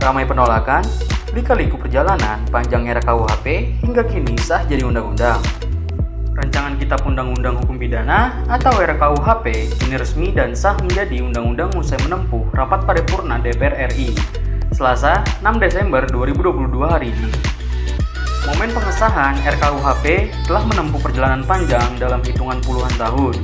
Ramai penolakan, lika-liku perjalanan panjang RKUHP hingga kini sah jadi undang-undang. Rancangan Kitab Undang-Undang Hukum Pidana atau RKUHP kini resmi dan sah menjadi undang-undang usai menempuh rapat paripurna DPR RI Selasa 6 Desember 2022 hari ini. Momen pengesahan RKUHP telah menempuh perjalanan panjang dalam hitungan puluhan tahun.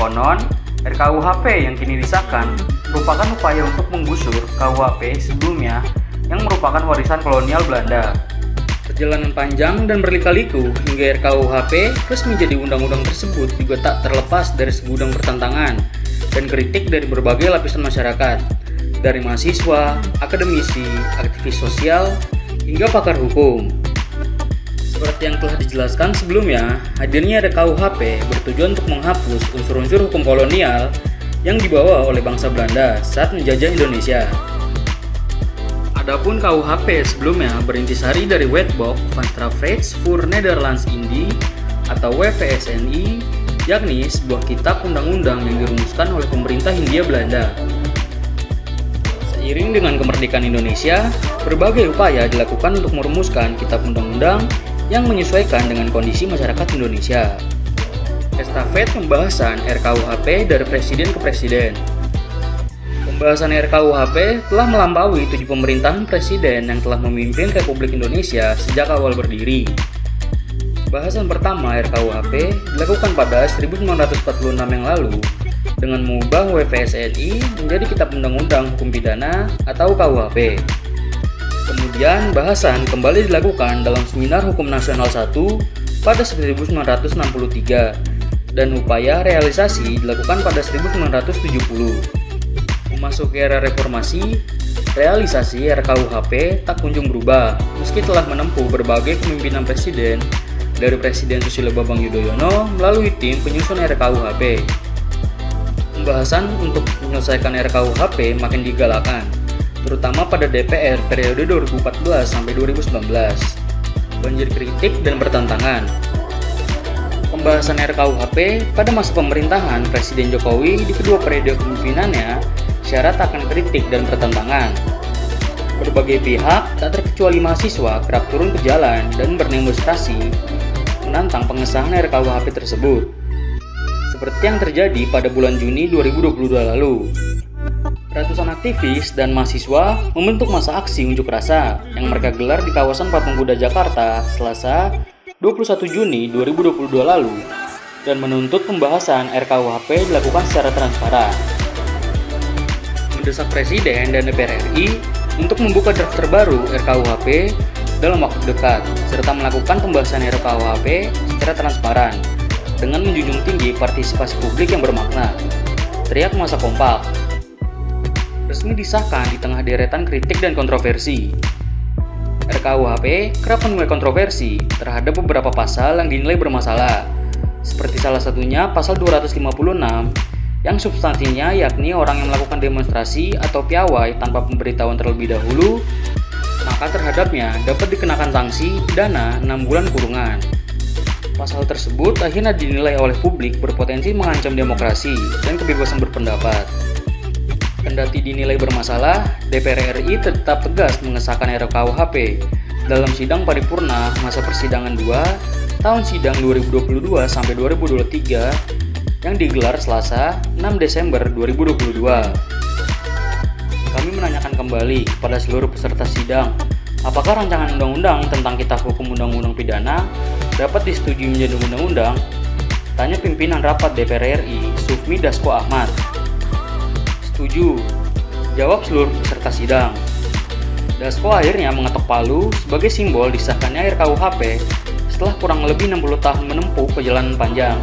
Konon, RKUHP yang kini disahkan merupakan upaya untuk menggusur KUHP sebelumnya yang merupakan warisan kolonial Belanda. Perjalanan panjang dan berlika-liku hingga RKUHP resmi jadi undang-undang tersebut juga tak terlepas dari segudang pertentangan dan kritik dari berbagai lapisan masyarakat, dari mahasiswa, akademisi, aktivis sosial, hingga pakar hukum. Seperti yang telah dijelaskan sebelumnya, hadirnya RKUHP bertujuan untuk menghapus unsur-unsur hukum kolonial yang dibawa oleh bangsa Belanda saat menjajah Indonesia. Adapun KUHP sebelumnya berintisari dari Wetboek van Strafrecht voor Nederlands-Indië atau WVSNI, yakni sebuah kitab undang-undang yang dirumuskan oleh pemerintah Hindia Belanda. Seiring dengan kemerdekaan Indonesia, berbagai upaya dilakukan untuk merumuskan kitab undang-undang yang menyesuaikan dengan kondisi masyarakat Indonesia. Estafet pembahasan RKUHP dari presiden ke presiden. Pembahasan RKUHP telah melampaui 7 pemerintahan presiden yang telah memimpin Republik Indonesia sejak awal berdiri. Bahasan pertama RKUHP dilakukan pada 1946 yang lalu dengan mengubah WVSNI menjadi Kitab Undang-Undang Hukum Pidana atau KUHP. Kemudian bahasan kembali dilakukan dalam Seminar Hukum Nasional 1 pada 1963 dan upaya realisasi dilakukan pada 1970. Memasuki era reformasi, realisasi RKUHP tak kunjung berubah meski telah menempuh berbagai kepemimpinan presiden dari Presiden Susilo Bambang Yudhoyono melalui tim penyusun RKUHP. Pembahasan untuk menyelesaikan RKUHP makin digalakan, terutama pada DPR periode 2014 sampai 2019. Banjir kritik dan pertentangan. Pembahasan RKUHP pada masa pemerintahan Presiden Jokowi di kedua periode kepemimpinannya syarat akan kritik dan pertentangan. Berbagai pihak, tak terkecuali mahasiswa, kerap turun ke jalan dan berdemonstrasi menantang pengesahan RKUHP tersebut. Seperti yang terjadi pada bulan Juni 2022 lalu. Ratusan aktivis dan mahasiswa membentuk masa aksi unjuk rasa yang mereka gelar di kawasan Patung Kuda Jakarta Selasa 21 Juni 2022 lalu dan menuntut pembahasan RKUHP dilakukan secara transparan. Mendesak Presiden dan DPR RI untuk membuka draft terbaru RKUHP dalam waktu dekat serta melakukan pembahasan RKUHP secara transparan dengan menjunjung tinggi partisipasi publik yang bermakna. Teriak masa kompak. Resmi disahkan di tengah deretan kritik dan kontroversi. RKUHP kerap menuai kontroversi terhadap beberapa pasal yang dinilai bermasalah, seperti salah satunya pasal 256 yang substansinya yakni orang yang melakukan demonstrasi atau piawai tanpa pemberitahuan terlebih dahulu, maka terhadapnya dapat dikenakan sanksi pidana 6 bulan kurungan. Pasal tersebut akhirnya dinilai oleh publik berpotensi mengancam demokrasi dan kebebasan berpendapat. Kendati dinilai bermasalah, DPR RI tetap tegas mengesahkan RKUHP dalam sidang paripurna masa persidangan 2 tahun sidang 2022 sampai 2023 yang digelar Selasa 6 Desember 2022. Kami menanyakan kembali kepada seluruh peserta sidang, apakah rancangan undang-undang tentang Kitab Hukum Undang-Undang Pidana dapat disetujui menjadi undang-undang? Tanya pimpinan rapat DPR RI, Sufmi Dasko Ahmad. Setuju, jawab seluruh peserta sidang. Dasko akhirnya mengetok palu sebagai simbol disahkannya RKUHP setelah kurang lebih 60 tahun menempuh perjalanan panjang.